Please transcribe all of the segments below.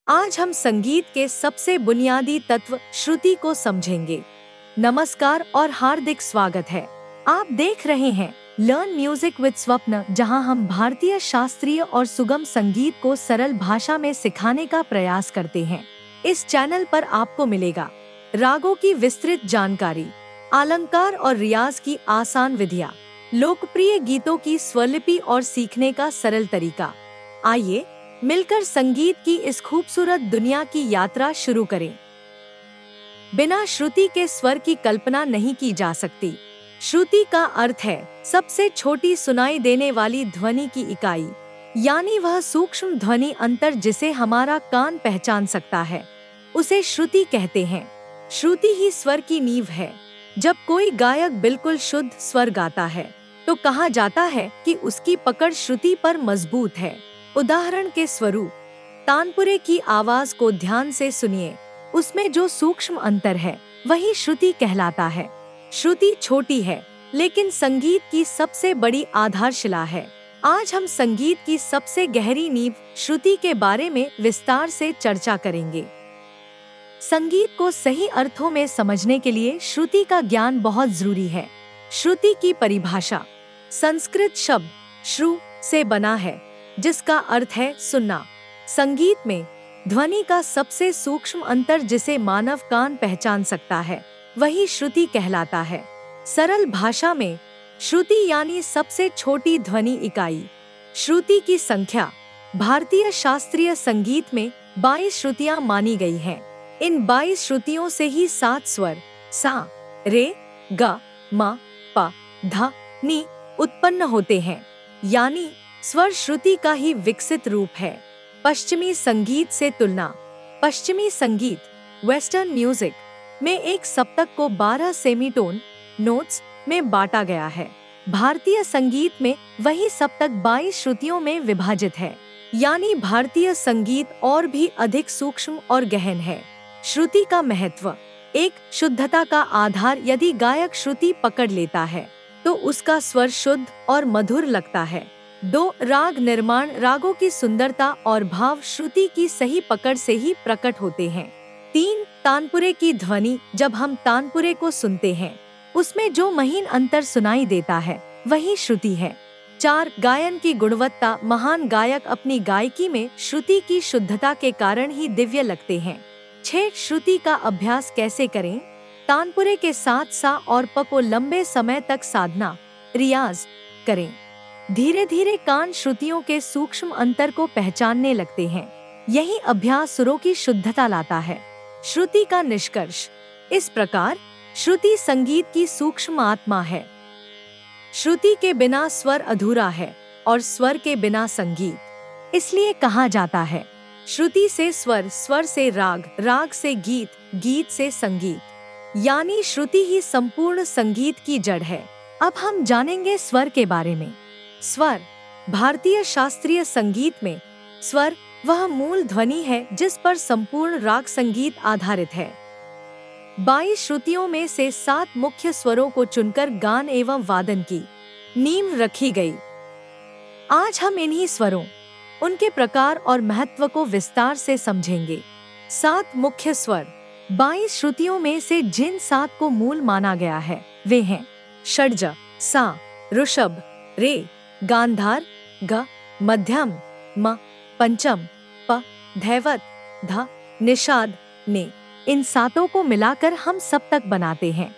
आज हम संगीत के सबसे बुनियादी तत्व श्रुति को समझेंगे। नमस्कार और हार्दिक स्वागत है। आप देख रहे हैं लर्न म्यूजिक विद स्वप्न, जहां हम भारतीय शास्त्रीय और सुगम संगीत को सरल भाषा में सिखाने का प्रयास करते हैं। इस चैनल पर आपको मिलेगा रागों की विस्तृत जानकारी, अलंकार और रियाज की आसान विधियाँ, लोकप्रिय गीतों की स्वरलिपि और सीखने का सरल तरीका। आइए मिलकर संगीत की इस खूबसूरत दुनिया की यात्रा शुरू करें। बिना श्रुति के स्वर की कल्पना नहीं की जा सकती। श्रुति का अर्थ है सबसे छोटी सुनाई देने वाली ध्वनि की इकाई, यानी वह सूक्ष्म ध्वनि अंतर जिसे हमारा कान पहचान सकता है, उसे श्रुति कहते हैं। श्रुति ही स्वर की नींव है। जब कोई गायक बिल्कुल शुद्ध स्वर गाता है तो कहा जाता है कि उसकी पकड़ श्रुति पर मजबूत है। उदाहरण के स्वरूप, तानपुरे की आवाज को ध्यान से सुनिए। उसमें जो सूक्ष्म अंतर है वही श्रुति कहलाता है। श्रुति छोटी है लेकिन संगीत की सबसे बड़ी आधारशिला है। आज हम संगीत की सबसे गहरी नींव श्रुति के बारे में विस्तार से चर्चा करेंगे। संगीत को सही अर्थों में समझने के लिए श्रुति का ज्ञान बहुत जरूरी है। श्रुति की परिभाषा संस्कृत शब्द श्रु से बना है, जिसका अर्थ है सुनना। संगीत में ध्वनि का सबसे सूक्ष्म अंतर जिसे मानव कान पहचान सकता है वही श्रुति कहलाता है। सरल भाषा में श्रुति यानी सबसे छोटी ध्वनि इकाई। श्रुति की संख्या भारतीय शास्त्रीय संगीत में 22 श्रुतियां मानी गई हैं। इन 22 श्रुतियों से ही 7 स्वर सा, रे, ग, म, प, ध, नि उत्पन्न होते हैं, यानी स्वर श्रुति का ही विकसित रूप है। पश्चिमी संगीत से तुलना। पश्चिमी संगीत वेस्टर्न म्यूजिक में एक सप्तक को 12 सेमीटोन नोट्स में बांटा गया है। भारतीय संगीत में वही सप्तक 22 श्रुतियों में विभाजित है, यानी भारतीय संगीत और भी अधिक सूक्ष्म और गहन है। श्रुति का महत्व। एक, शुद्धता का आधार। यदि गायक श्रुति पकड़ लेता है तो उसका स्वर शुद्ध और मधुर लगता है। 2, राग निर्माण। रागों की सुंदरता और भाव श्रुति की सही पकड़ से ही प्रकट होते हैं। 3, तानपुरे की ध्वनि। जब हम तानपुरे को सुनते हैं उसमें जो महीन अंतर सुनाई देता है वही श्रुति है। 4, गायन की गुणवत्ता। महान गायक अपनी गायकी में श्रुति की शुद्धता के कारण ही दिव्य लगते हैं। 6, श्रुति का अभ्यास कैसे करें। तानपुरे के साथ सा और प को लंबे समय तक साधना, रियाज करें। धीरे धीरे कान श्रुतियों के सूक्ष्म अंतर को पहचानने लगते हैं। यही अभ्यास सुरों की शुद्धता लाता है। श्रुति का निष्कर्ष। इस प्रकार श्रुति संगीत की सूक्ष्म आत्मा है। श्रुति के बिना स्वर अधूरा है और स्वर के बिना संगीत। इसलिए कहा जाता है श्रुति से स्वर, स्वर से राग, राग से गीत, गीत से संगीत, यानी श्रुति ही संपूर्ण संगीत की जड़ है। अब हम जानेंगे स्वर के बारे में। स्वर। भारतीय शास्त्रीय संगीत में स्वर वह मूल ध्वनि है जिस पर संपूर्ण राग संगीत आधारित है। 22 श्रुतियों में से 7 मुख्य स्वरों को चुनकर गान एवं वादन की नींव रखी गई। आज हम इन्हीं स्वरों, उनके प्रकार और महत्व को विस्तार से समझेंगे। 7 मुख्य स्वर। 22 श्रुतियों में से जिन 7 को मूल माना गया है वे हैं षड्ज, सा, ऋषभ, रे, गांधार, ग, मध्यम, म, पंचम, प, धैवत, ध, निषाद, ने। इन 7 को मिलाकर हम सप्तक बनाते हैं।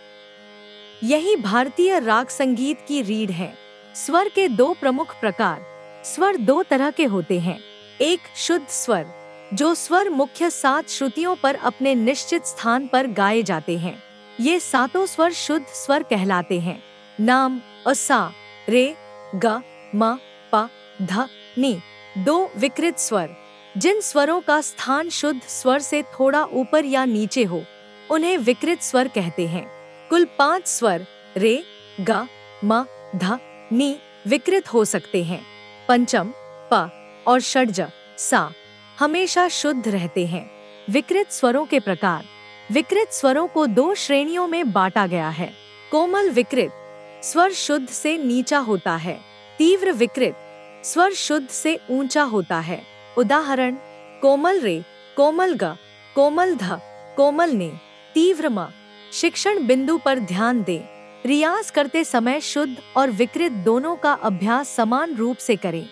यही भारतीय राग संगीत की रीढ़ है। स्वर के 2 प्रमुख प्रकार। स्वर 2 तरह के होते हैं। एक, शुद्ध स्वर। जो स्वर मुख्य 7 श्रुतियों पर अपने निश्चित स्थान पर गाए जाते हैं। ये 7 स्वर शुद्ध स्वर कहलाते हैं। नाम सा, रे, ग, म, प, ध, नि। 2, विकृत स्वर। जिन स्वरों का स्थान शुद्ध स्वर से थोड़ा ऊपर या नीचे हो उन्हें विकृत स्वर कहते हैं। कुल 5 स्वर रे, ग, म, ध, नि विकृत हो सकते हैं। पंचम, प और षड्ज, सा हमेशा शुद्ध रहते हैं। विकृत स्वरों के प्रकार। विकृत स्वरों को 2 श्रेणियों में बांटा गया है। कोमल विकृत, स्वर शुद्ध से नीचा होता है। तीव्र विकृत, स्वर शुद्ध से ऊंचा होता है। उदाहरण कोमल रे, कोमल ग, कोमल ध, कोमल ने, तीव्र म। शिक्षण बिंदु पर ध्यान दें। रियाज करते समय शुद्ध और विकृत दोनों का अभ्यास समान रूप से करें।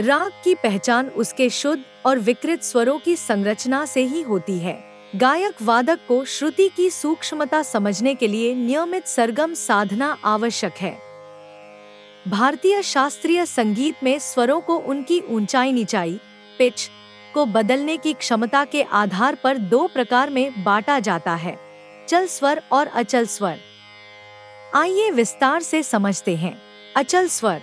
राग की पहचान उसके शुद्ध और विकृत स्वरों की संरचना से ही होती है। गायक वादक को श्रुति की सूक्ष्मता समझने के लिए नियमित सरगम साधना आवश्यक है। भारतीय शास्त्रीय संगीत में स्वरों को उनकी ऊंचाई नीचाई, पिच को बदलने की क्षमता के आधार पर दो प्रकार में बांटा जाता है, अचल स्वर और अचल स्वर। आइए विस्तार से समझते हैं। अचल स्वर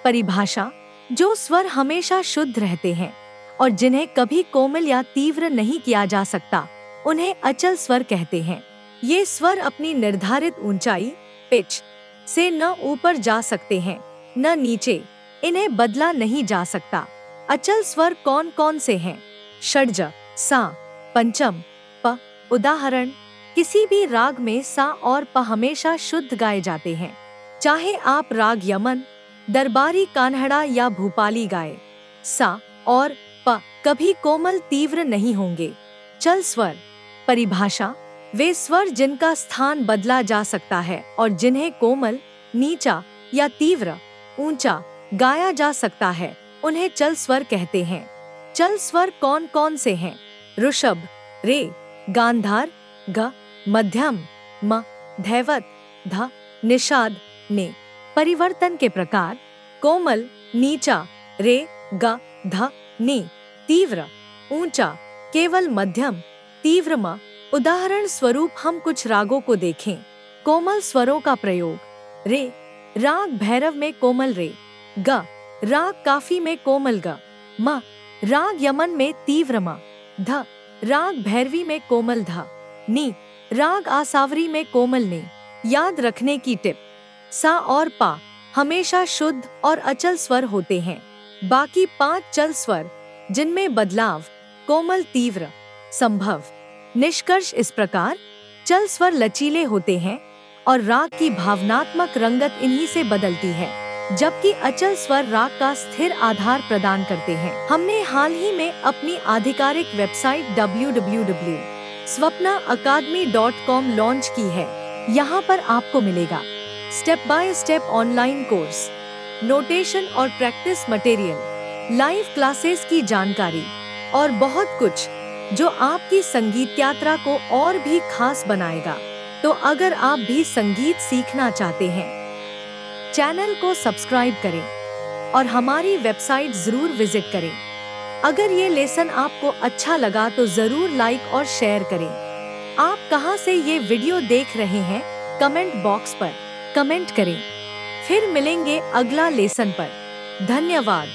परिभाषा, जो स्वर हमेशा शुद्ध रहते हैं और जिन्हें कभी कोमल या तीव्र नहीं किया जा सकता, उन्हें अचल स्वर कहते हैं। ये स्वर अपनी निर्धारित ऊंचाई, पिच से न ऊपर जा सकते हैं न नीचे, इन्हें बदला नहीं जा सकता। अचल स्वर कौन कौन से हैं? षड्ज, सा, पंचम, प। उदाहरण, किसी भी राग में सा और प हमेशा शुद्ध गाए जाते हैं, चाहे आप राग यमन, दरबारी कान्हड़ा या भूपाली गाए। सा और प कभी कोमल तीव्र नहीं होंगे। चल स्वर परिभाषा, वे स्वर जिनका स्थान बदला जा सकता है और जिन्हें कोमल, नीचा या तीव्र, ऊंचा गाया जा सकता है, उन्हें चल स्वर कहते हैं। चल स्वर कौन कौन से हैं? ऋषभ, रे, गांधार, ग, मध्यम, म, धैवत, ध, निषाद, ने। परिवर्तन के प्रकार, कोमल, नीचा, रे, ग, ध, ने। तीव्र, ऊंचा, केवल मध्यम, तीव्र, म। उदाहरण स्वरूप हम कुछ रागों को देखें। कोमल स्वरों का प्रयोग। रे, राग भैरव में कोमल रे। ग, राग काफी में कोमल ग। म, राग यमन में तीव्र म। ध, राग भैरवी में कोमल ध। नी, राग आसावरी में कोमल ने। याद रखने की टिप, सा और पा हमेशा शुद्ध और अचल स्वर होते हैं। बाकी 5 चल स्वर, जिनमें बदलाव, कोमल तीव्र, संभव। निष्कर्ष इस प्रकार, चल स्वर लचीले होते हैं और राग की भावनात्मक रंगत इन्हीं से बदलती है, जबकि अचल स्वर राग का स्थिर आधार प्रदान करते हैं। हमने हाल ही में अपनी आधिकारिक वेबसाइट www.swapnaacademy.com लॉन्च की है। यहाँ पर आपको मिलेगा step by step online course, notation और प्रैक्टिस मटेरियल, लाइव क्लासेस की जानकारी और बहुत कुछ जो आपकी संगीत यात्रा को और भी खास बनाएगा। तो अगर आप भी संगीत सीखना चाहते हैं, चैनल को सब्सक्राइब करें और हमारी वेबसाइट जरूर विजिट करें। अगर ये लेसन आपको अच्छा लगा तो जरूर लाइक और शेयर करें। आप कहां से ये वीडियो देख रहे हैं, कमेंट बॉक्स पर कमेंट करें। फिर मिलेंगे अगला लेसन पर। धन्यवाद।